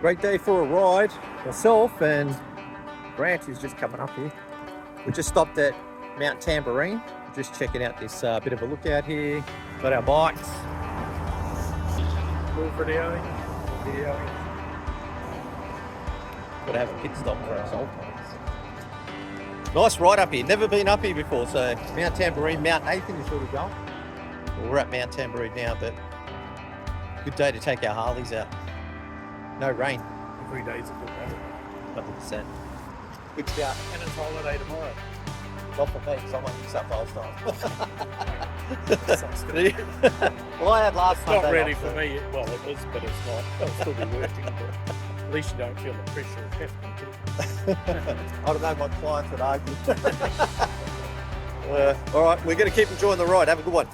Great day for a ride. Myself and Grant is just coming up here. We just stopped at Mount Tamborine, just checking out this bit of a lookout here. Got our bikes. Full video. Got to have a pit stop for our soul points. Nice ride up here. Never been up here before. So Mount Tamborine, Mount Nathan is where we're going. Well, we're at Mount Tamborine now, but good day to take our Harleys out. No rain. Every day's a good day. 100%. Good shout. And it's holiday tomorrow. Not for me, someone picks up last Sounds time. good. Well, I had last Not Monday really off, for so- me. Well, it was, but it's not. I'll still be working. But at least you don't feel the pressure of having to. I don't know, my clients would argue. All right, we're going to keep enjoying the ride. Have a good one.